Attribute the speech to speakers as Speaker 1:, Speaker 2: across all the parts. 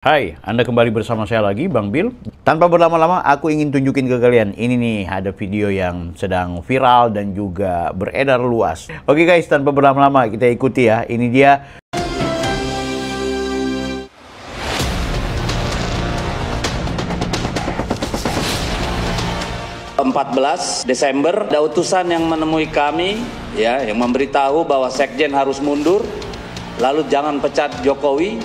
Speaker 1: Hai, Anda kembali bersama saya lagi, Bang Bill. Tanpa berlama-lama, aku ingin tunjukin ke kalian. Ini nih, ada video yang sedang viral dan juga beredar luas. Oke guys, tanpa berlama-lama, kita ikuti ya. Ini dia.
Speaker 2: Desember, ada utusan yang menemui kami, ya, yang memberitahu bahwa Sekjen harus mundur, lalu jangan pecat Jokowi.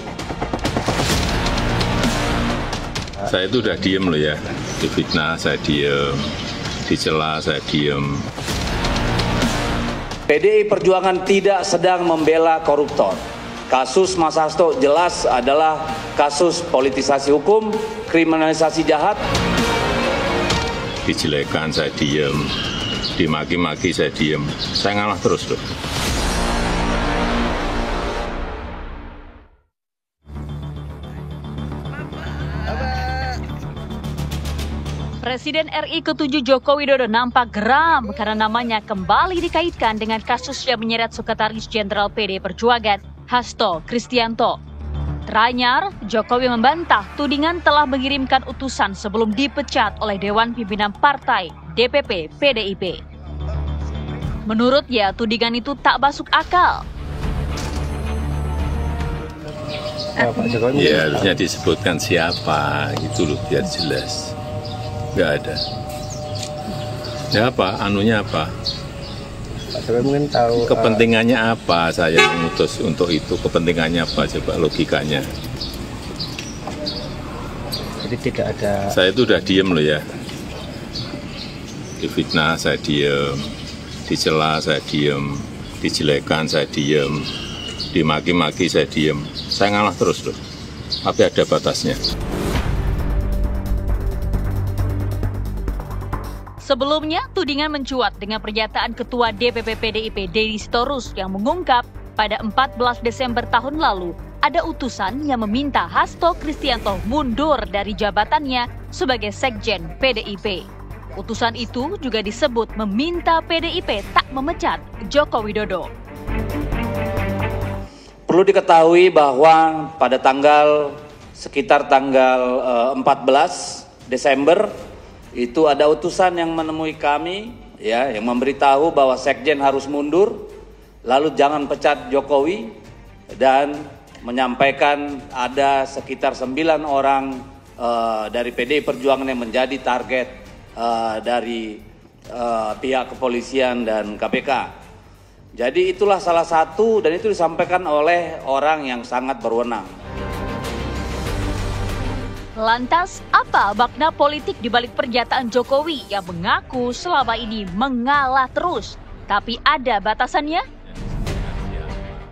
Speaker 3: Saya itu udah diem loh ya, difitnah saya diem, dicela saya diem.
Speaker 2: PDI Perjuangan tidak sedang membela koruptor. Kasus Mas Hasto jelas adalah kasus politisasi hukum, kriminalisasi jahat.
Speaker 3: Dijelekan saya diem, dimaki-maki saya diem, saya ngalah terus loh.
Speaker 4: Presiden RI ke-7 Joko Widodo nampak geram karena namanya kembali dikaitkan dengan kasus yang menyeret Sekretaris Jenderal PD Perjuangan, Hasto Kristianto. Teranyar, Jokowi membantah tudingan telah mengirimkan utusan sebelum dipecat oleh Dewan Pimpinan Partai DPP PDIP. Menurutnya, tudingan itu tak masuk akal.
Speaker 3: Ya harusnya disebutkan siapa, gitu loh biar jelas. Nggak ada. Ya apa? Anunya apa?
Speaker 5: Saya mungkin tahu
Speaker 3: kepentingannya apa saya mengutus untuk itu, kepentingannya apa, coba logikanya.
Speaker 5: jadi tidak ada.
Speaker 3: Saya itu udah diem loh ya, difitnah saya diem, dicela saya diem, dijelekan saya diem, dimaki-maki saya diem, saya ngalah terus loh, tapi ada batasnya.
Speaker 4: Sebelumnya, tudingan mencuat dengan pernyataan Ketua DPP PDIP Deddy Sitorus yang mengungkap pada 14 Desember tahun lalu ada utusan yang meminta Hasto Kristianto mundur dari jabatannya sebagai Sekjen PDIP. Utusan itu juga disebut meminta PDIP tak memecat Joko Widodo.
Speaker 2: Perlu diketahui bahwa pada sekitar tanggal 14 Desember, itu ada utusan yang menemui kami, ya, yang memberitahu bahwa Sekjen harus mundur, lalu jangan pecat Jokowi, dan menyampaikan ada sekitar 9 orang dari PDI Perjuangan yang menjadi target dari pihak kepolisian dan KPK. Jadi itulah salah satu, dan itu disampaikan oleh orang yang sangat berwenang.
Speaker 4: Lantas, apa makna politik di balik pernyataan Jokowi yang mengaku selama ini mengalah terus, tapi ada batasannya?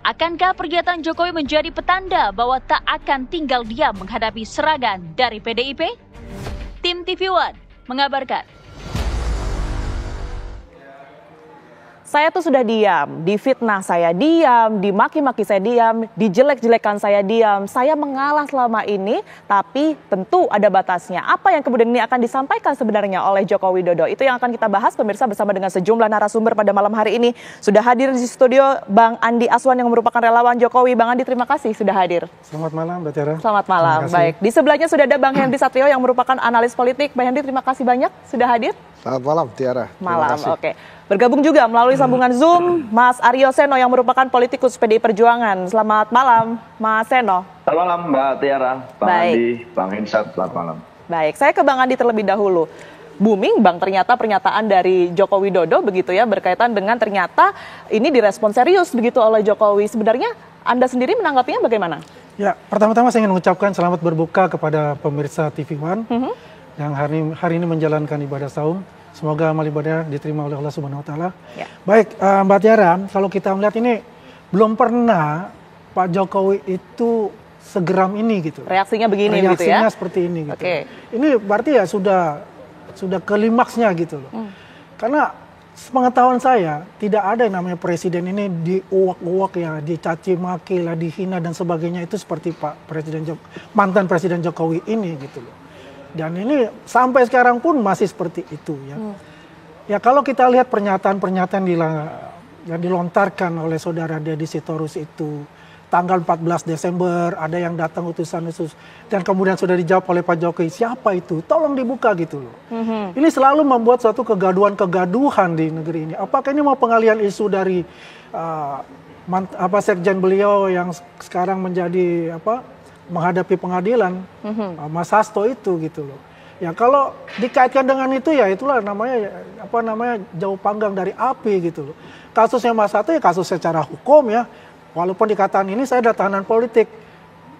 Speaker 4: Akankah pernyataan Jokowi menjadi petanda bahwa tak akan tinggal diam menghadapi serangan dari PDIP? Tim TV One mengabarkan.
Speaker 6: Saya tuh sudah diam, difitnah saya diam, dimaki-maki saya diam, dijelek-jelekan saya diam. Saya mengalah selama ini, tapi tentu ada batasnya. Apa yang kemudian ini akan disampaikan sebenarnya oleh Joko Widodo? Itu yang akan kita bahas pemirsa bersama dengan sejumlah narasumber pada malam hari ini. Sudah hadir di studio Bang Andi Aswan yang merupakan relawan Jokowi. Bang Andi, terima kasih sudah hadir.
Speaker 7: Selamat malam, Mbak Tiara.
Speaker 6: Selamat malam, baik. Di sebelahnya sudah ada Bang Henry Satrio yang merupakan analis politik. Bang Henry, terima kasih banyak sudah hadir.
Speaker 7: Selamat malam, Tiara.
Speaker 6: Malam, oke. Bergabung juga melalui sambungan Zoom, Mas Aryo Seno yang merupakan politikus PDI Perjuangan. Selamat malam, Mas Seno.
Speaker 8: Selamat malam, Mbak Tiara, Bang Andi, Bang Hensat, selamat malam.
Speaker 6: Baik, saya ke Bang Andi terlebih dahulu. Booming Bang ternyata pernyataan dari Joko Widodo begitu ya, berkaitan dengan ternyata ini direspon serius begitu oleh Jokowi. Sebenarnya Anda sendiri menanggapinya bagaimana?
Speaker 7: Ya, pertama-tama saya ingin mengucapkan selamat berbuka kepada pemirsa TV One yang hari ini menjalankan ibadah saum. Semoga amal ibadah diterima oleh Allah Subhanahu Wa Taala. Ya. Baik, Mbak Tiara, kalau kita melihat ini belum pernah Pak Jokowi itu segeram ini gitu.
Speaker 6: Reaksinya begini
Speaker 7: gitu ya?
Speaker 6: Reaksinya
Speaker 7: seperti ini gitu.
Speaker 6: Okay.
Speaker 7: Ini berarti ya sudah klimaksnya gitu loh. Karena sepengetahuan saya tidak ada yang namanya presiden ini diuak-uak ya, dicaci maki lah, dihina dan sebagainya itu seperti mantan Presiden Jokowi ini gitu loh. Dan ini sampai sekarang pun masih seperti itu ya. Ya kalau kita lihat pernyataan-pernyataan yang dilontarkan oleh saudara Deddy Sitorus itu, tanggal 14 Desember ada yang datang utusan khusus dan kemudian sudah dijawab oleh Pak Jokowi, siapa itu? Tolong dibuka gitu loh. Ini selalu membuat suatu kegaduhan di negeri ini. Apakah ini mau pengalihan isu dari sekjen beliau yang sekarang menjadi menghadapi pengadilan, Mas Hasto itu gitu loh. Ya kalau dikaitkan dengan itu ya itulah namanya jauh panggang dari api gitu loh. Kasusnya Mas Hasto ya kasus secara hukum ya. Walaupun dikatakan ini saya ada tahanan politik.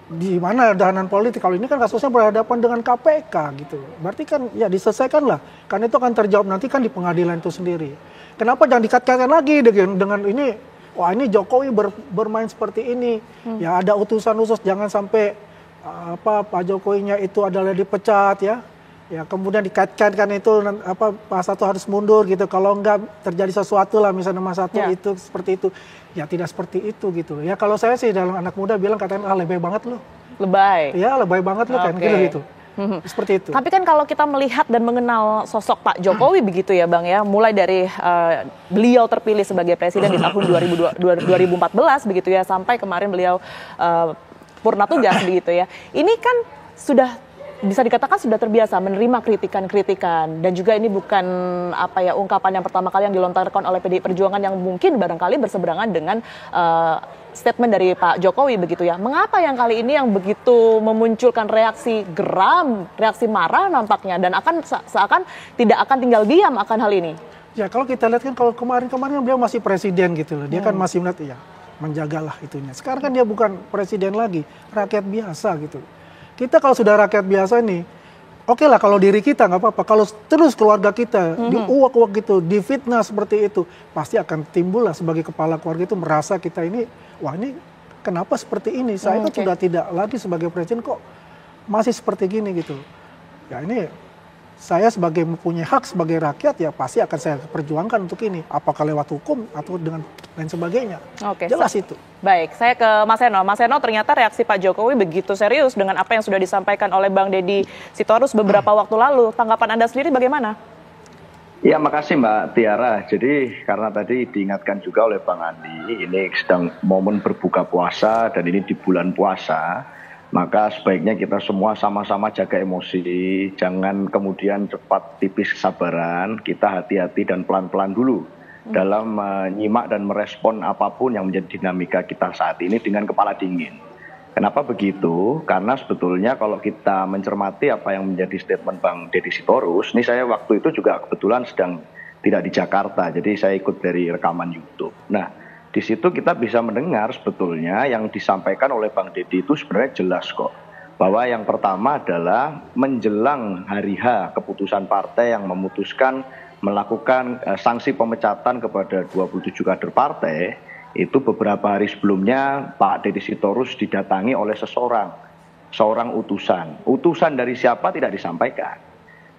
Speaker 7: Di mana tahanan politik? Kalau ini kan kasusnya berhadapan dengan KPK gitu loh. Berarti kan ya diselesaikan lah. Karena itu akan terjawab nanti kan di pengadilan itu sendiri. Kenapa jangan dikaitkan lagi dengan ini? Wah ini Jokowi bermain seperti ini. Ya ada utusan khusus, jangan sampai Pak Jokowinya itu adalah dipecat ya. Ya kemudian dikaitkan itu Pak Hasto harus mundur gitu. Kalau enggak terjadi sesuatu lah misalnya Mas Hasto itu seperti itu. Ya tidak seperti itu gitu. Ya kalau saya sih dalam anak muda bilang katanya lebay banget loh.
Speaker 6: Lebay.
Speaker 7: Ya lebay banget loh kan gitu. Seperti itu.
Speaker 6: Tapi kan kalau kita melihat dan mengenal sosok Pak Jokowi begitu ya Bang ya, mulai dari beliau terpilih sebagai presiden di tahun 2014 begitu ya, sampai kemarin beliau purna tugas begitu ya. Ini kan sudah bisa dikatakan sudah terbiasa menerima kritikan-kritikan dan juga ini bukan ungkapan yang pertama kali yang dilontarkan oleh PDI Perjuangan yang mungkin barangkali berseberangan dengan statement dari Pak Jokowi begitu ya. Mengapa yang kali ini yang begitu memunculkan reaksi geram, reaksi marah nampaknya dan seakan tidak akan tinggal diam akan hal ini?
Speaker 7: Ya kalau kita lihat kan kalau kemarin beliau masih presiden gitu loh. Dia kan masih melihat menjagalah itunya. Sekarang kan dia bukan presiden lagi, rakyat biasa gitu. Kita kalau sudah rakyat biasa nih, oke lah kalau diri kita nggak apa-apa. Kalau terus keluarga kita diuak-uak gitu, difitnah seperti itu, pasti akan timbul lah sebagai kepala keluarga itu merasa kita ini, wah ini kenapa seperti ini? Saya kan sudah tidak lagi sebagai presiden kok masih seperti gini gitu. Ya ini saya sebagai mempunyai hak sebagai rakyat ya pasti akan saya perjuangkan untuk ini. Apakah lewat hukum atau dengan lain sebagainya. Jelas itu.
Speaker 6: Baik, saya ke Mas Seno. Mas Seno, ternyata reaksi Pak Jokowi begitu serius dengan apa yang sudah disampaikan oleh Bang Deddy Sitorus beberapa waktu lalu. Tanggapan Anda sendiri bagaimana?
Speaker 8: Ya, makasih Mbak Tiara. Jadi karena tadi diingatkan juga oleh Bang Andi, ini sedang momen berbuka puasa dan ini di bulan puasa, maka sebaiknya kita semua sama-sama jaga emosi, jangan kemudian cepat tipis kesabaran, kita hati-hati dan pelan-pelan dulu dalam menyimak dan merespon apapun yang menjadi dinamika kita saat ini dengan kepala dingin. Kenapa begitu? Karena sebetulnya kalau kita mencermati apa yang menjadi statement Bang Deddy Sitorus, ini saya waktu itu juga kebetulan sedang tidak di Jakarta, jadi saya ikut dari rekaman YouTube. Nah, di situ kita bisa mendengar sebetulnya yang disampaikan oleh Bang Deddy itu sebenarnya jelas kok. Bahwa yang pertama adalah menjelang hari H keputusan partai yang memutuskan melakukan sanksi pemecatan kepada 27 kader partai, itu beberapa hari sebelumnya Pak Deddy Sitorus didatangi oleh seorang utusan. Utusan dari siapa tidak disampaikan.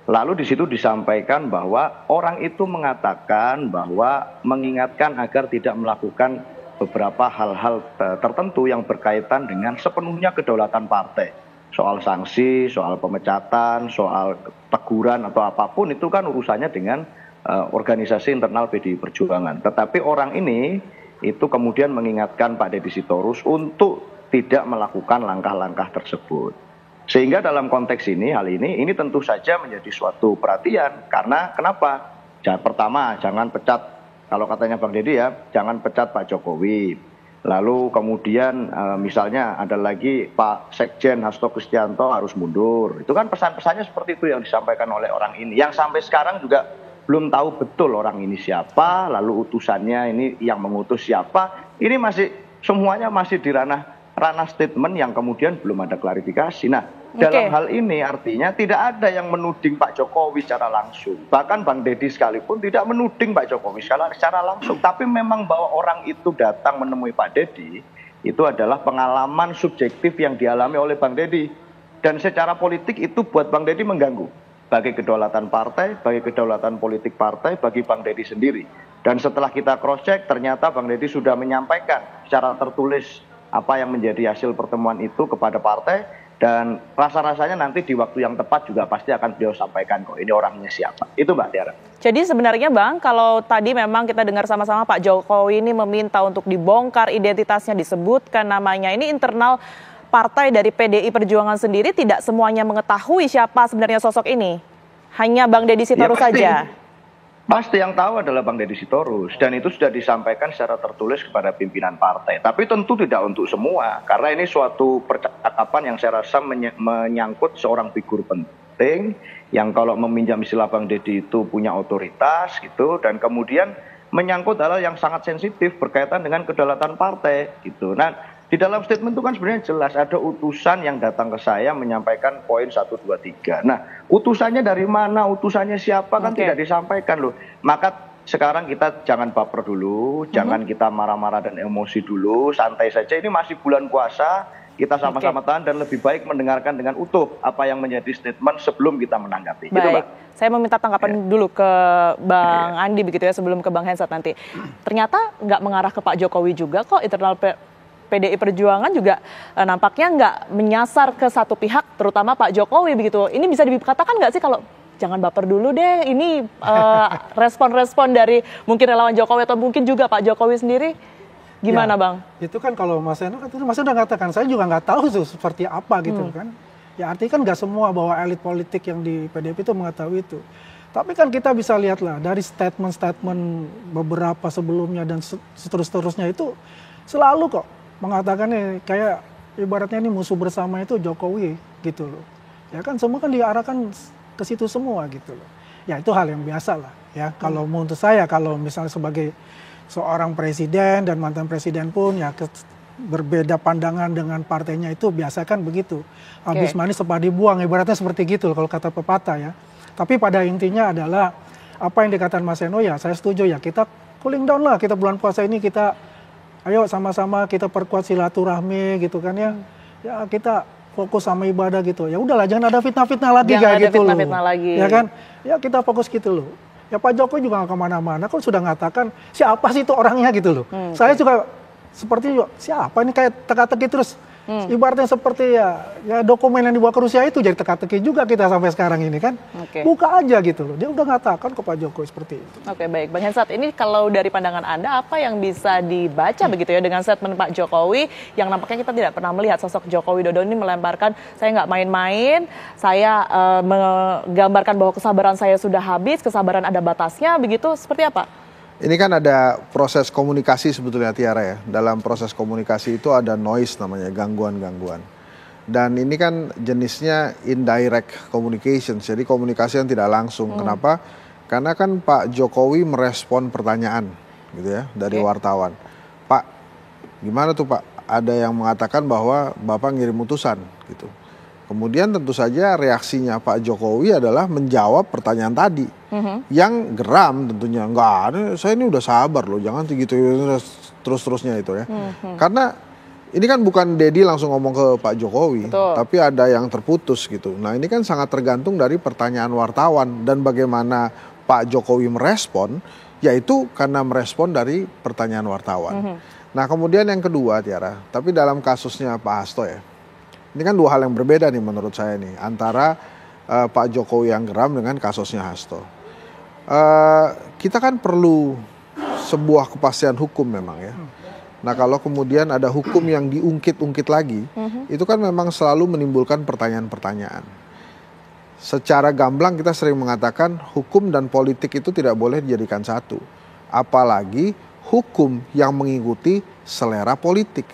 Speaker 8: Lalu di situ disampaikan bahwa orang itu mengatakan bahwa mengingatkan agar tidak melakukan beberapa hal-hal tertentu yang berkaitan dengan sepenuhnya kedaulatan partai. Soal sanksi, soal pemecatan, soal teguran atau apapun itu kan urusannya dengan organisasi internal PDI Perjuangan. Tetapi orang ini itu kemudian mengingatkan Pak Deddy Sitorus untuk tidak melakukan langkah-langkah tersebut. Sehingga dalam konteks ini, hal ini tentu saja menjadi suatu perhatian. Karena kenapa? Pertama, jangan pecat, kalau katanya Bang Deddy ya, jangan pecat Pak Jokowi. Lalu kemudian misalnya ada lagi Pak Sekjen Hasto Kristianto harus mundur. Itu kan pesan-pesannya seperti itu yang disampaikan oleh orang ini. Yang sampai sekarang juga belum tahu betul orang ini siapa, lalu utusannya ini yang mengutus siapa. Ini masih semuanya masih di ranah statement yang kemudian belum ada klarifikasi. Nah, dalam hal ini artinya tidak ada yang menuding Pak Jokowi secara langsung. Bahkan Bang Deddy sekalipun tidak menuding Pak Jokowi secara langsung. Tapi memang bahwa orang itu datang menemui Pak Deddy, itu adalah pengalaman subjektif yang dialami oleh Bang Deddy. Dan secara politik itu buat Bang Deddy mengganggu. Bagi kedaulatan partai, bagi kedaulatan politik partai, bagi Bang Deddy sendiri. Dan setelah kita cross-check, ternyata Bang Deddy sudah menyampaikan secara tertulis apa yang menjadi hasil pertemuan itu kepada partai, Dan rasa-rasanya nanti di waktu yang tepat juga pasti akan beliau sampaikan kok ini orangnya siapa. Itu Mbak Tiara.
Speaker 6: Jadi sebenarnya Bang, kalau tadi memang kita dengar sama-sama Pak Jokowi ini meminta untuk dibongkar identitasnya, disebutkan namanya, ini internal partai dari PDI Perjuangan sendiri tidak semuanya mengetahui siapa sebenarnya sosok ini. Hanya Bang Deddy Sitorus saja.
Speaker 8: Pasti yang tahu adalah Bang Deddy Sitorus, dan itu sudah disampaikan secara tertulis kepada pimpinan partai. Tapi tentu tidak untuk semua, karena ini suatu percakapan yang saya rasa menyangkut seorang figur penting yang kalau meminjam istilah Bang Deddy itu punya otoritas gitu, dan kemudian menyangkut hal yang sangat sensitif berkaitan dengan kedaulatan partai gitu. Nah, di dalam statement itu kan sebenarnya jelas ada utusan yang datang ke saya menyampaikan poin 1, 2, 3. Nah, utusannya dari mana, utusannya siapa kan tidak disampaikan loh. Maka sekarang kita jangan baper dulu, jangan kita marah-marah dan emosi dulu, santai saja. Ini masih bulan puasa, kita sama-sama tahan dan lebih baik mendengarkan dengan utuh apa yang menjadi statement sebelum kita menanggapi.
Speaker 6: Baik, saya meminta tanggapan dulu ke Bang Andi begitu ya sebelum ke Bang Hensat nanti. Ternyata nggak mengarah ke Pak Jokowi juga kok, internal PDI Perjuangan juga nampaknya nggak menyasar ke satu pihak, terutama Pak Jokowi begitu. Ini bisa dikatakan nggak sih kalau jangan baper dulu deh, ini respon-respon dari mungkin relawan Jokowi atau mungkin juga Pak Jokowi sendiri, gimana Bang?
Speaker 7: Itu kan kalau Mas Eno kan Mas udah mengatakan, saya juga nggak tahu tuh seperti apa gitu kan. Ya artinya kan nggak semua bahwa elit politik yang di PDIP itu mengetahui itu. Tapi kan kita bisa lihatlah dari statement-statement beberapa sebelumnya dan seterusnya itu selalu kok mengatakannya kayak ibaratnya ini musuh bersama itu Jokowi gitu loh. Ya kan semua kan diarahkan ke situ semua gitu loh. Ya itu hal yang biasa lah ya. Kalau menurut saya kalau misalnya sebagai seorang presiden dan mantan presiden pun ya berbeda pandangan dengan partainya itu biasa kan begitu. Habis manis sepah dibuang ibaratnya seperti gitu loh, kalau kata pepatah ya. Tapi pada intinya adalah apa yang dikatakan Mas Eno ya saya setuju ya, kita cooling down lah, kita bulan puasa ini kita ayo sama-sama kita perkuat silaturahmi gitu kan ya. Ya kita fokus sama ibadah gitu. Ya udahlah jangan ada fitnah-fitnah lagi kayak gitu loh. Fitnah-fitnah lagi. Ya kan? Ya kita fokus gitu loh. Ya Pak Jokowi juga nggak kemana-mana. Kok sudah mengatakan siapa sih itu orangnya gitu loh. Saya juga seperti siapa ini kayak teka-teki terus. Ibaratnya seperti ya dokumen yang dibawa ke Rusia itu jadi teka-teki juga kita sampai sekarang ini kan. Buka aja gitu loh. Dia udah mengatakan ke Pak Jokowi seperti itu.
Speaker 6: Oke, baik. Bang Hensat, ini kalau dari pandangan Anda apa yang bisa dibaca begitu ya dengan statement Pak Jokowi yang nampaknya kita tidak pernah melihat sosok Joko Widodo ini melemparkan saya nggak main-main, saya menggambarkan bahwa kesabaran saya sudah habis, kesabaran ada batasnya begitu, seperti apa?
Speaker 9: Ini kan ada proses komunikasi sebetulnya Tiara ya. Dalam proses komunikasi itu ada noise namanya, gangguan-gangguan. Dan ini kan jenisnya indirect communication, jadi komunikasi yang tidak langsung. Kenapa? Karena kan Pak Jokowi merespon pertanyaan gitu ya dari wartawan. Pak, gimana tuh Pak? Ada yang mengatakan bahwa Bapak ngirim utusan gitu. Kemudian tentu saja reaksinya Pak Jokowi adalah menjawab pertanyaan tadi. Yang geram tentunya, enggak, saya ini udah sabar loh, jangan gitu terus-terusnya itu ya. Karena ini kan bukan Deddy langsung ngomong ke Pak Jokowi, tapi ada yang terputus gitu. Nah ini kan sangat tergantung dari pertanyaan wartawan dan bagaimana Pak Jokowi merespon, yaitu karena merespon dari pertanyaan wartawan. Nah kemudian yang kedua Tiara, tapi dalam kasusnya Pak Hasto ya, ini kan dua hal yang berbeda nih menurut saya nih, antara Pak Jokowi yang geram dengan kasusnya Hasto. Kita kan perlu sebuah kepastian hukum memang ya. Nah kalau kemudian ada hukum yang diungkit-ungkit lagi, itu kan memang selalu menimbulkan pertanyaan-pertanyaan. Secara gamblang kita sering mengatakan hukum dan politik itu tidak boleh dijadikan satu. Apalagi hukum yang mengikuti selera politik.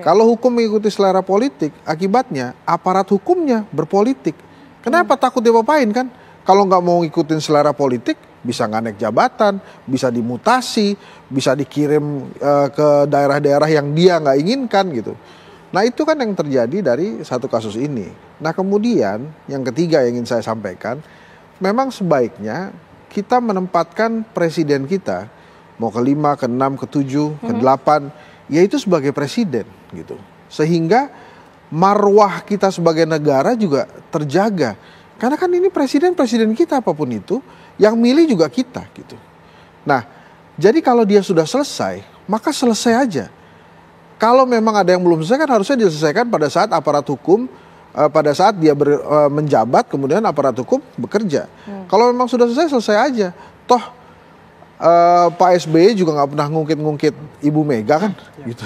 Speaker 9: Kalau hukum mengikuti selera politik, akibatnya aparat hukumnya berpolitik. Kenapa takut diapa-apain kan? Kalau nggak mau ngikutin selera politik, bisa nggak naik jabatan, bisa dimutasi, bisa dikirim ke daerah-daerah yang dia nggak inginkan gitu. Nah itu kan yang terjadi dari satu kasus ini. Nah kemudian yang ketiga yang ingin saya sampaikan, memang sebaiknya kita menempatkan presiden kita, mau ke-5, ke-6, ke-7, ke-8, yaitu sebagai presiden gitu. Sehingga marwah kita sebagai negara juga terjaga. Karena kan ini presiden kita apapun itu, yang milih juga kita gitu. Nah, jadi kalau dia sudah selesai, maka selesai aja. Kalau memang ada yang belum selesai kan harusnya diselesaikan pada saat aparat hukum pada saat dia menjabat, kemudian aparat hukum bekerja. Kalau memang sudah selesai aja. Toh Pak SBY juga nggak pernah ngungkit-ngungkit Ibu Mega kan, gitu.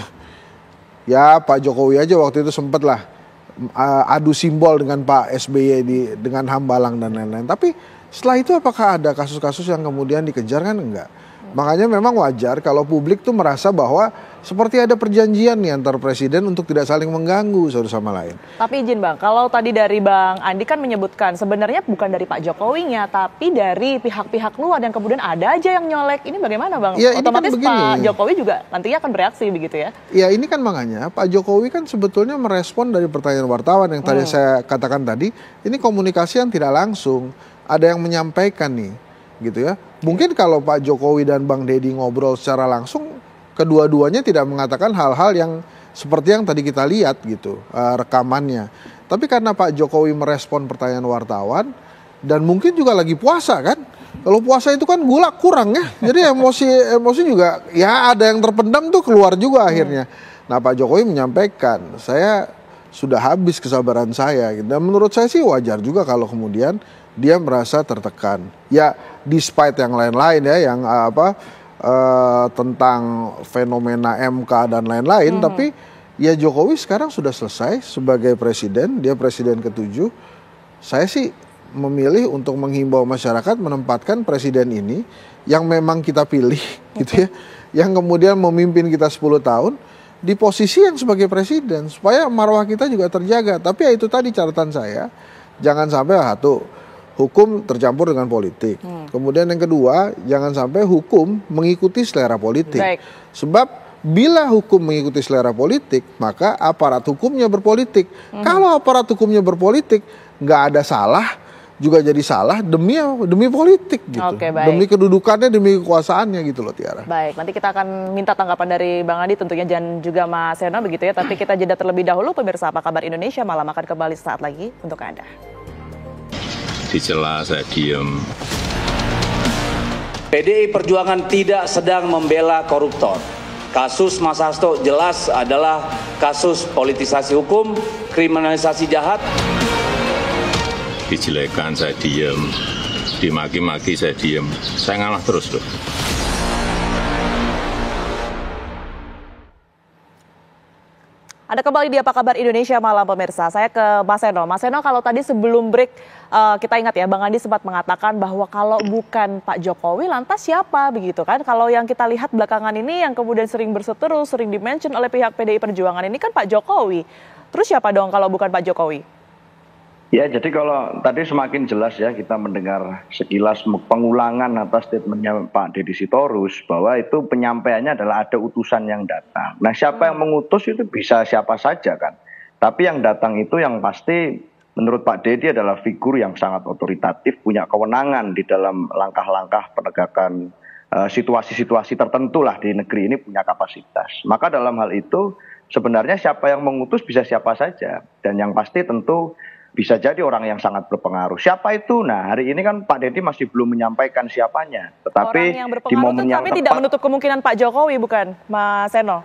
Speaker 9: Ya Pak Jokowi aja waktu itu sempet lah adu simbol dengan Pak SBY dengan Hambalang dan lain-lain. Tapi setelah itu apakah ada kasus-kasus yang kemudian dikejar kan? Enggak. Makanya memang wajar kalau publik tuh merasa bahwa seperti ada perjanjian nih antar presiden untuk tidak saling mengganggu satu sama lain.
Speaker 6: Tapi izin Bang, kalau tadi dari Bang Andi kan menyebutkan sebenarnya bukan dari Pak Jokowinya, tapi dari pihak-pihak luar dan kemudian ada aja yang nyolek. Ini bagaimana Bang?
Speaker 9: Ya,
Speaker 6: otomatis
Speaker 9: kan
Speaker 6: Pak Jokowi juga nantinya akan bereaksi begitu ya?
Speaker 9: Ya ini kan makanya Pak Jokowi kan sebetulnya merespon dari pertanyaan wartawan yang tadi saya katakan tadi. Ini komunikasi yang tidak langsung. Ada yang menyampaikan nih, gitu ya. Mungkin kalau Pak Jokowi dan Bang Deddy ngobrol secara langsung, kedua-duanya tidak mengatakan hal-hal yang seperti yang tadi kita lihat gitu rekamannya. Tapi karena Pak Jokowi merespon pertanyaan wartawan dan mungkin juga lagi puasa kan. Kalau puasa itu kan gula kurang ya. Jadi emosi juga ya ada yang terpendam tuh keluar juga akhirnya. Nah Pak Jokowi menyampaikan, saya sudah habis kesabaran saya. Dan menurut saya sih wajar juga kalau kemudian dia merasa tertekan. Ya, despite yang lain-lain ya, yang tentang fenomena MK dan lain-lain, tapi ya Jokowi sekarang sudah selesai sebagai presiden, dia presiden ke-7. Saya sih memilih untuk menghimbau masyarakat menempatkan presiden ini yang memang kita pilih, gitu ya, yang kemudian memimpin kita 10 tahun di posisi yang sebagai presiden supaya marwah kita juga terjaga. Tapi ya itu tadi catatan saya, jangan sampai hukum tercampur dengan politik. Kemudian yang kedua, jangan sampai hukum mengikuti selera politik.
Speaker 6: Baik.
Speaker 9: Sebab bila hukum mengikuti selera politik, maka aparat hukumnya berpolitik. Kalau aparat hukumnya berpolitik, nggak ada salah, juga jadi salah demi politik gitu.
Speaker 6: Oke, baik.
Speaker 9: Demi kedudukannya, demi kekuasaannya gitu loh Tiara.
Speaker 6: Baik, nanti kita akan minta tanggapan dari Bang Andi tentunya dan juga Mas Seno begitu ya. Tapi kita jeda terlebih dahulu, pemirsa Apa Kabar Indonesia Malam akan kembali saat lagi untuk Anda.
Speaker 3: Dicela saya diem.
Speaker 2: PDI Perjuangan tidak sedang membela koruptor. Kasus Mas Hasto jelas adalah kasus politisasi hukum, kriminalisasi jahat.
Speaker 3: Dijelekan saya diem, dimaki-maki saya diem. Saya ngalah terus loh.
Speaker 6: Ada kembali di Apa Kabar Indonesia Malam pemirsa. Saya ke Mas Seno. Mas Seno, kalau tadi sebelum break kita ingat ya, Bang Andi sempat mengatakan bahwa kalau bukan Pak Jokowi lantas siapa begitu kan? Kalau yang kita lihat belakangan ini yang kemudian sering berseteru, sering dimention oleh pihak PDI Perjuangan ini kan Pak Jokowi. Terus siapa dong kalau bukan Pak Jokowi?
Speaker 8: Ya, jadi kalau tadi semakin jelas ya kita mendengar sekilas pengulangan atas statementnya Pak Deddy Sitorus bahwa itu penyampaiannya adalah ada utusan yang datang. Nah, siapa yang mengutus itu bisa siapa saja kan. Tapi yang datang itu yang pasti menurut Pak Deddy adalah figur yang sangat otoritatif, punya kewenangan di dalam langkah-langkah penegakan situasi-situasi tertentu lah di negeri ini, punya kapasitas. Maka dalam hal itu sebenarnya siapa yang mengutus bisa siapa saja. Dan yang pasti tentu bisa jadi orang yang sangat berpengaruh. Siapa itu? Nah, hari ini kan Pak Deddy masih belum menyampaikan siapanya. Tetapi
Speaker 6: orang yang
Speaker 8: di momen yang
Speaker 6: tapi tidak menutup kemungkinan Pak Jokowi, bukan, Mas Seno?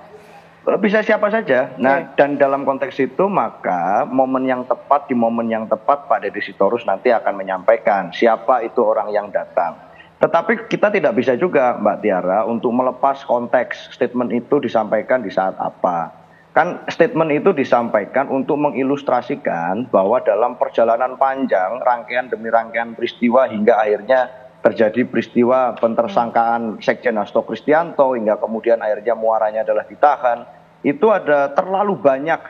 Speaker 8: Bisa siapa saja. Nah, dan dalam konteks itu maka momen yang tepat, di momen yang tepat Pak Deddy Sitorus nanti akan menyampaikan siapa itu orang yang datang. Tetapi kita tidak bisa juga, Mbak Tiara, untuk melepas konteks statement itu disampaikan di saat apa. Kan statement itu disampaikan untuk mengilustrasikan bahwa dalam perjalanan panjang, rangkaian demi rangkaian peristiwa hingga akhirnya terjadi peristiwa pentersangkaan Sekjen Hasto Kristianto hingga kemudian akhirnya muaranya adalah ditahan. Itu ada terlalu banyak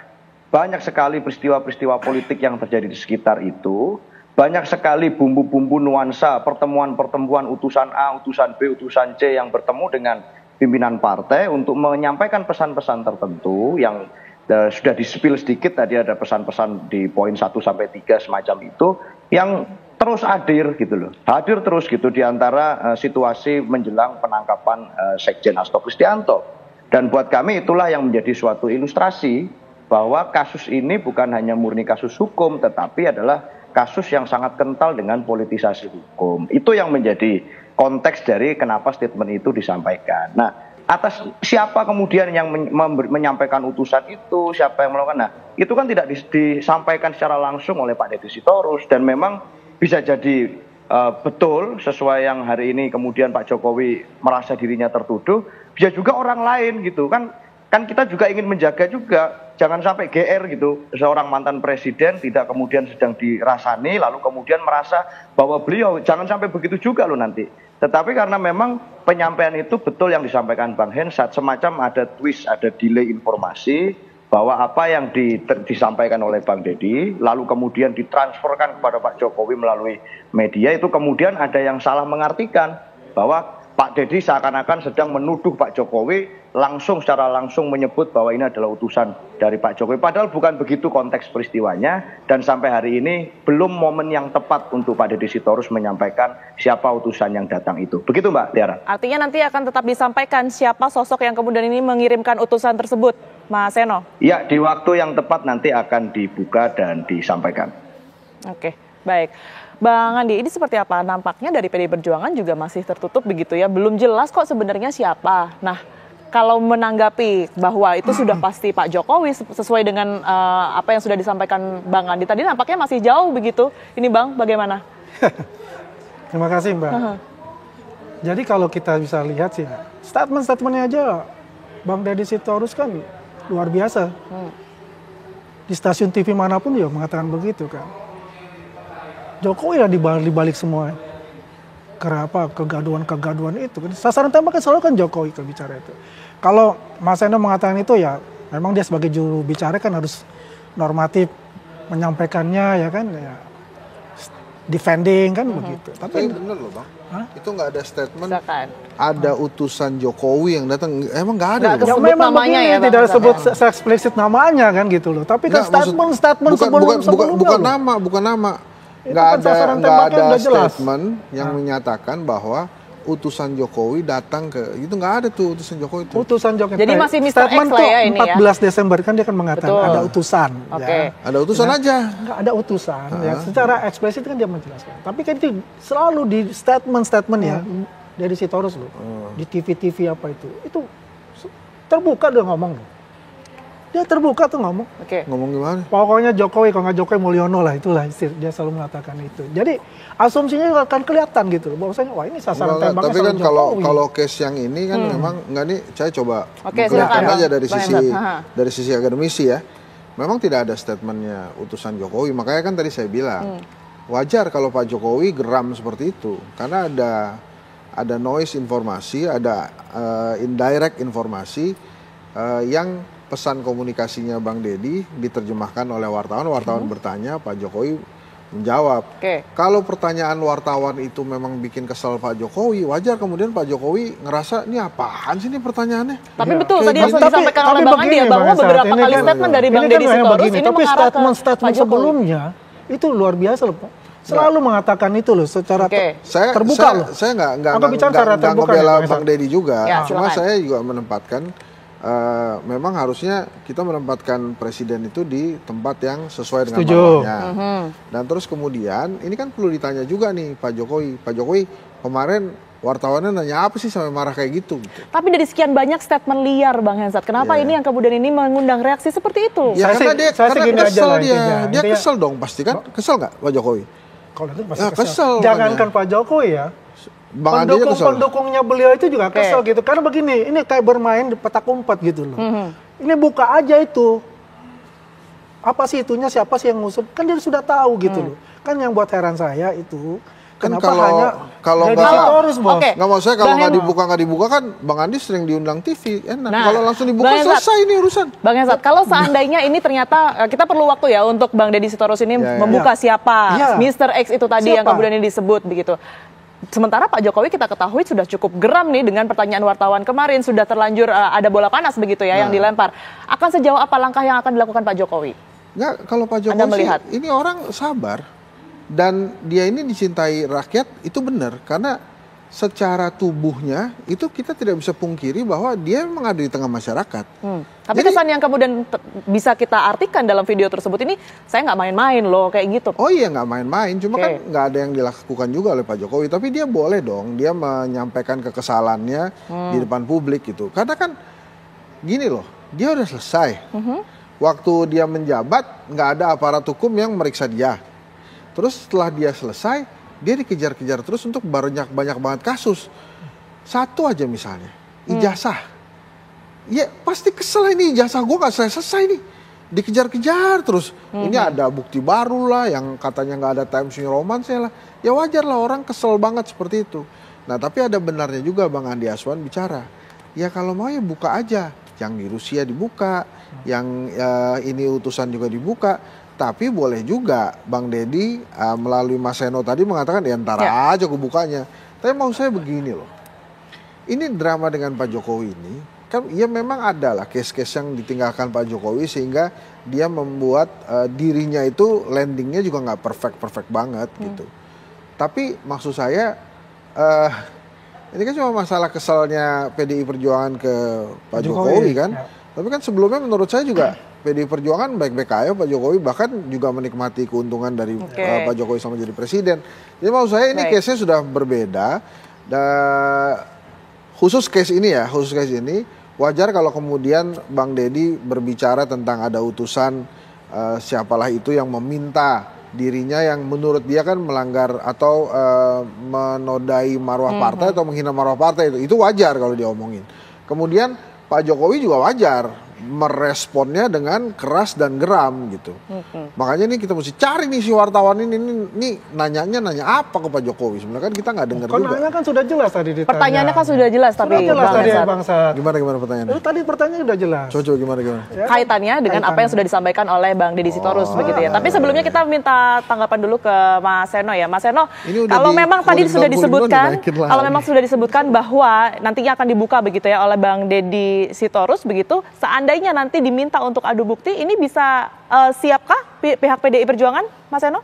Speaker 8: sekali peristiwa-peristiwa politik yang terjadi di sekitar itu. Banyak sekali bumbu-bumbu nuansa pertemuan-pertemuan utusan A, utusan B, utusan C yang bertemu dengan pimpinan partai untuk menyampaikan pesan-pesan tertentu yang sudah di-spill sedikit. Tadi ada pesan-pesan di poin 1 sampai 3 semacam itu yang terus hadir gitu loh. Hadir terus gitu di antara situasi menjelang penangkapan Sekjen Hasto Kristianto. Dan buat kami itulah yang menjadi suatu ilustrasi bahwa kasus ini bukan hanya murni kasus hukum, tetapi adalah kasus yang sangat kental dengan politisasi hukum. Itu yang menjadi konteks dari kenapa statement itu disampaikan. Nah, atas siapa kemudian yang menyampaikan utusan itu, siapa yang melakukan. Nah, itu kan tidak disampaikan secara langsung oleh Pak Deddy Sitorus, dan memang bisa jadi betul sesuai yang hari ini kemudian Pak Jokowi merasa dirinya tertuduh, bisa juga orang lain gitu kan kita juga ingin menjaga juga jangan sampai GR gitu, seorang mantan presiden tidak kemudian sedang dirasani lalu kemudian merasa bahwa beliau, jangan sampai begitu juga loh nanti. Tetapi karena memang penyampaian itu betul yang disampaikan Bang Hensat, semacam ada twist, ada delay informasi bahwa apa yang disampaikan oleh Bang Deddy lalu kemudian ditransferkan kepada Pak Jokowi melalui media, itu kemudian ada yang salah mengartikan bahwa Pak Deddy seakan-akan sedang menuduh Pak Jokowi secara langsung menyebut bahwa ini adalah utusan dari Pak Jokowi. Padahal bukan begitu konteks peristiwanya, dan sampai hari ini belum momen yang tepat untuk Pak Deddy Sitorus menyampaikan siapa utusan yang datang itu. Begitu Mbak Tiara.
Speaker 6: Artinya nanti akan tetap disampaikan siapa sosok yang kemudian ini mengirimkan utusan tersebut, Mas Seno?
Speaker 8: Ya, di waktu yang tepat nanti akan dibuka dan disampaikan.
Speaker 6: Oke, baik. Bang Andi, ini seperti apa? Nampaknya dari PDI Perjuangan juga masih tertutup begitu ya. Belum jelas kok sebenarnya siapa. Nah, kalau menanggapi bahwa itu sudah pasti Pak Jokowi sesuai dengan apa yang sudah disampaikan Bang Andi tadi, nampaknya masih jauh begitu. Ini Bang, bagaimana?
Speaker 7: Terima kasih Mbak. Jadi kalau kita bisa lihat sih, statement-statementnya aja Bang Deddy Sitorus kan luar biasa. Di stasiun TV manapun dia mengatakan begitu kan. Jokowi lah dibalik semua. Kenapa kegaduhan itu kan sasaran tembaknya selalu kan Jokowi kalau bicara itu. Kalau Mas Endo mengatakan itu ya memang dia sebagai juru bicara kan harus normatif menyampaikannya ya kan ya, defending kan begitu.
Speaker 9: Tapi bener loh Bang, itu nggak ada statement ada utusan Jokowi yang datang, emang nggak ada.
Speaker 7: Ya, memang namanya ya, tidak disebut eksplisit namanya kan gitu loh. Tapi kan statement sebelumnya
Speaker 9: bukan nama. Nggak ada statement yang menyatakan bahwa utusan Jokowi datang ke itu, nggak ada tuh utusan Jokowi itu.
Speaker 7: Utusan Jokowi.
Speaker 6: Jadi masih Mr. X lah ya ini
Speaker 7: 14 Desember kan dia kan mengatakan ada utusan.
Speaker 6: Okay.
Speaker 7: Ya.
Speaker 9: Ada utusan aja.
Speaker 7: Nggak ada utusan. Ya. Secara eksplisit kan dia menjelaskan. Tapi kan itu selalu di statement ya dari Sitorus loh. Di TV apa itu terbuka dia ngomong loh. Dia terbuka tuh ngomong.
Speaker 9: Ngomong gimana?
Speaker 7: Pokoknya Jokowi, kalau nggak Jokowi Mulyono lah, itulah dia selalu mengatakan itu. Jadi asumsinya akan kelihatan gitu loh, bahwasanya wah ini sasaran tembaknya.
Speaker 9: Tapi kan kalau case yang ini kan memang nggak nih, saya coba kelihatan aja dari sisi akademisi ya. Memang tidak ada statementnya utusan Jokowi, makanya kan tadi saya bilang wajar kalau Pak Jokowi geram seperti itu, karena ada noise informasi, ada indirect informasi yang pesan komunikasinya Bang Deddy diterjemahkan oleh wartawan bertanya, Pak Jokowi menjawab. Kalau pertanyaan wartawan itu memang bikin kesal Pak Jokowi, wajar kemudian Pak Jokowi ngerasa ini apaan sih ini pertanyaannya.
Speaker 6: Tapi betul tadi yang disampaikan oleh Bang Andi ya, bahwa beberapa kali statement dari Bang Deddy Sitorus ini
Speaker 7: tapi
Speaker 6: mengarah ke
Speaker 7: statement sebelumnya itu luar biasa loh Pak. Selalu mengatakan itu loh secara terbuka loh.
Speaker 9: Saya nggak ngebela Bang Deddy juga, cuma saya juga menempatkan memang harusnya kita menempatkan presiden itu di tempat yang sesuai dengan marwahnya. Dan terus kemudian ini kan perlu ditanya juga nih Pak Jokowi kemarin wartawannya nanya apa sih sampai marah kayak gitu.
Speaker 6: Tapi dari sekian banyak statement liar Bang Hensat, kenapa ini yang kemudian ini mengundang reaksi seperti itu?
Speaker 9: Ya karena dia kesel dong pasti kan, kesel nggak Pak Jokowi?
Speaker 7: Kalau itu pasti kesel. Jangankan Pak Jokowi ya. Pendukungnya beliau itu juga kesel gitu. Karena begini, ini kayak bermain di petak umpet gitu loh. Ini buka aja itu. Apa sih itunya, siapa sih yang ngusut? Kan dia sudah tahu gitu loh. Kan yang buat heran saya itu,
Speaker 9: kan
Speaker 7: kalau
Speaker 9: nggak mau saya kalau nggak dibuka kan Bang Andi sering diundang TV enak. Kalau langsung dibuka selesai ini urusan.
Speaker 6: Bang Hensat, kalau seandainya ini ternyata kita perlu waktu ya untuk Bang Deddy Sitorus ini membuka siapa Mr. X itu tadi yang kemudian ini disebut begitu. Sementara Pak Jokowi kita ketahui sudah cukup geram nih dengan pertanyaan wartawan kemarin, sudah terlanjur ada bola panas begitu ya yang dilempar. Akan sejauh apa langkah yang akan dilakukan Pak Jokowi?
Speaker 9: Nggak, kalau Pak Jokowi sih, ini orang sabar dan dia ini dicintai rakyat itu benar karena secara tubuhnya itu kita tidak bisa pungkiri bahwa dia memang ada di tengah masyarakat.
Speaker 6: Tapi
Speaker 9: Jadi,
Speaker 6: kesan yang kemudian bisa kita artikan dalam video tersebut ini, saya nggak main-main loh, kayak gitu.
Speaker 9: oh iya nggak main-main, cuma kan nggak ada yang dilakukan juga oleh Pak Jokowi. Tapi dia boleh dong, dia menyampaikan kekesalannya di depan publik gitu. Karena kan gini loh, dia udah selesai. Waktu dia menjabat, nggak ada aparat hukum yang meriksa dia. Terus setelah dia selesai, dia dikejar-kejar terus untuk banyak banget kasus. Satu aja misalnya, ijazah. Ya pasti kesel ini, ijazah gue gak selesai nih. Dikejar-kejar terus. Ini ada bukti baru lah yang katanya gak ada Times New Roman lah. Ya wajar lah orang kesel banget seperti itu. Nah tapi ada benarnya juga Bang Andi Aswan bicara. Ya kalau mau ya buka aja. Yang di Rusia dibuka, yang ini utusan juga dibuka. Tapi boleh juga Bang Deddy melalui Mas Seno tadi mengatakan ya ntar aja kebukanya. Tapi mau saya begini loh. Ini drama dengan Pak Jokowi ini. Kan ya memang ada lah case-case yang ditinggalkan Pak Jokowi sehingga dia membuat dirinya itu landingnya juga nggak perfect banget gitu. Tapi maksud saya ini kan cuma masalah kesalnya PDI Perjuangan ke Pak Jokowi kan. Tapi kan sebelumnya menurut saya juga PDI Perjuangan baik-baik aja Pak Jokowi, bahkan juga menikmati keuntungan dari Pak Jokowi sama jadi presiden. Jadi maksud saya ini case-nya sudah berbeda. Khusus case ini wajar kalau kemudian Bang Deddy berbicara tentang ada utusan siapalah itu yang meminta dirinya yang menurut dia kan melanggar atau menodai marwah partai atau menghina marwah partai itu wajar kalau dia omongin. Kemudian Pak Jokowi juga wajar meresponnya dengan keras dan geram gitu. Makanya nih kita mesti cari nih si wartawan ini nanya apa ke Pak Jokowi. Sebenarnya kan kita nggak dengar juga.
Speaker 7: Nanya kan sudah jelas tadi ditanya.
Speaker 6: Pertanyaannya kan sudah jelas tapi
Speaker 7: Bang Sat.
Speaker 9: Gimana pertanyaannya?
Speaker 7: Tadi pertanyaannya sudah jelas.
Speaker 9: Coba gimana?
Speaker 6: Kaitannya dengan apa yang sudah disampaikan oleh Bang Deddy Sitorus begitu ya. Tapi sebelumnya kita minta tanggapan dulu ke Mas Seno ya. Mas Seno, kalau memang tadi sudah disebutkan, bahwa nantinya akan dibuka begitu ya oleh Bang Deddy Sitorus begitu, seandainya nanti diminta untuk adu bukti, ini bisa siapkah pihak PDI Perjuangan, Mas Seno?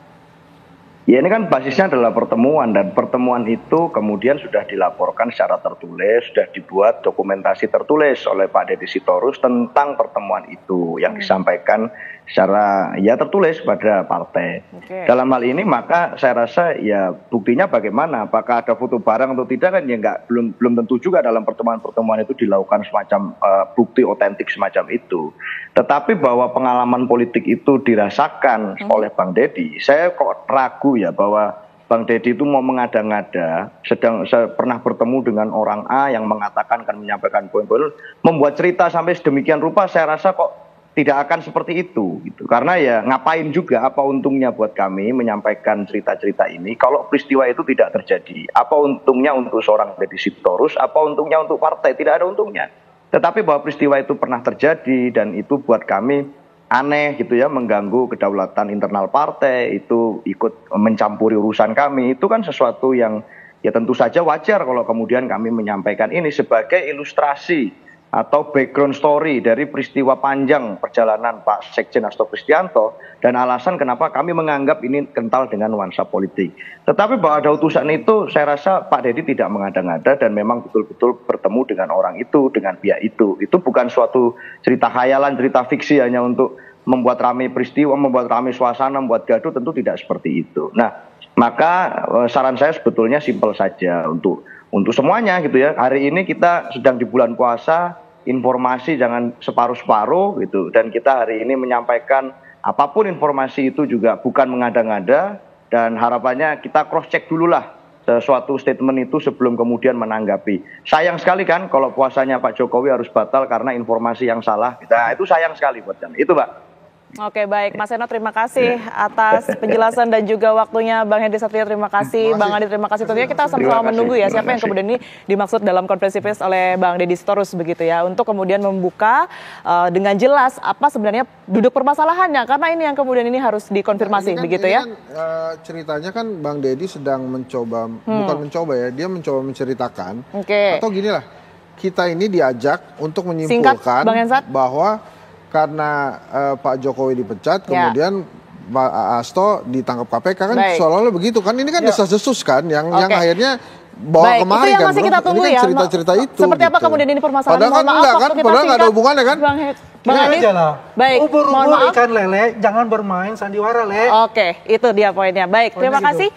Speaker 8: Ya ini kan basisnya adalah pertemuan dan pertemuan itu kemudian sudah dilaporkan secara tertulis, sudah dibuat dokumentasi tertulis oleh Pak Deddy Sitorus tentang pertemuan itu yang disampaikan secara ya tertulis pada partai. Dalam hal ini maka saya rasa ya buktinya bagaimana, apakah ada foto barang atau tidak kan ya belum tentu juga dalam pertemuan-pertemuan itu dilakukan semacam bukti otentik semacam itu. Tetapi bahwa pengalaman politik itu dirasakan oleh Bang Deddy, saya kok ragu ya bahwa Bang Deddy itu mau mengada-ngada, saya pernah bertemu dengan orang A yang mengatakan akan menyampaikan poin-poin, membuat cerita sampai sedemikian rupa, saya rasa kok tidak akan seperti itu gitu. Karena ya ngapain juga, apa untungnya buat kami menyampaikan cerita-cerita ini kalau peristiwa itu tidak terjadi. Apa untungnya untuk seorang Deddy Sitorus, apa untungnya untuk partai, tidak ada untungnya. Tetapi bahwa peristiwa itu pernah terjadi dan itu buat kami aneh gitu ya, mengganggu kedaulatan internal partai, itu ikut mencampuri urusan kami, itu kan sesuatu yang ya tentu saja wajar kalau kemudian kami menyampaikan ini sebagai ilustrasi atau background story dari peristiwa panjang perjalanan Pak Sekjen Hasto Kristianto dan alasan kenapa kami menganggap ini kental dengan nuansa politik. Tetapi bahwa ada utusan itu, saya rasa Pak Deddy tidak mengada-ngada dan memang betul-betul bertemu dengan orang itu, dengan pihak itu. Itu bukan suatu cerita khayalan, cerita fiksi hanya untuk membuat ramai peristiwa, membuat ramai suasana, membuat gaduh, tentu tidak seperti itu. Nah, maka saran saya sebetulnya simpel saja untuk semuanya gitu ya. Hari ini kita sedang di bulan puasa, informasi jangan separuh-separuh gitu, dan kita hari ini menyampaikan apapun informasi itu juga bukan mengada-ngada, dan harapannya kita cross check dulu lah suatu statement itu sebelum kemudian menanggapi. Sayang sekali kan kalau puasanya Pak Jokowi harus batal karena informasi yang salah. Nah, itu sayang sekali buat kami. Itu Pak.
Speaker 6: Oke, baik, Mas Seno, terima kasih atas penjelasan dan juga waktunya. Bang Hendy Satrio, terima kasih. Bang Andi, terima kasih. Tentunya kita sama-sama menunggu ya siapa yang kemudian ini dimaksud dalam konferensi pers oleh Bang Deddy Sitorus begitu ya, untuk kemudian membuka dengan jelas apa sebenarnya duduk permasalahannya, karena ini yang kemudian ini harus dikonfirmasi begitu ya.
Speaker 9: Kan, ceritanya kan Bang Deddy sedang mencoba, bukan mencoba ya, dia mencoba menceritakan. Atau gini lah, kita ini diajak untuk menyimpulkan bahwa karena Pak Jokowi dipecat, kemudian Pak Hasto ditangkap KPK kan
Speaker 6: Baik.
Speaker 9: seolah-olah begitu kan. Ini kan desas-desus kan yang akhirnya
Speaker 6: Baik,
Speaker 9: bawa kemari
Speaker 6: itu yang
Speaker 9: kan.
Speaker 6: masih kita tunggu
Speaker 9: ini kan
Speaker 6: ya.
Speaker 9: cerita-cerita itu.
Speaker 6: Seperti apa
Speaker 9: gitu.
Speaker 6: kemudian ini permasalahan?
Speaker 9: Padahal kan
Speaker 6: Mohon maaf,
Speaker 9: enggak kan,
Speaker 6: waktu kita
Speaker 9: padahal nggak ada
Speaker 6: singkat.
Speaker 9: hubungannya kan.
Speaker 6: Bang
Speaker 7: Ini
Speaker 6: Hanif,
Speaker 7: aja lah.
Speaker 6: baik, mohon
Speaker 7: Ubur-ubur
Speaker 6: maaf.
Speaker 7: ikan lele, jangan bermain sandiwara, Le.
Speaker 6: Oke, itu dia poinnya. Baik, terima
Speaker 7: Poinnya gitu.
Speaker 6: kasih.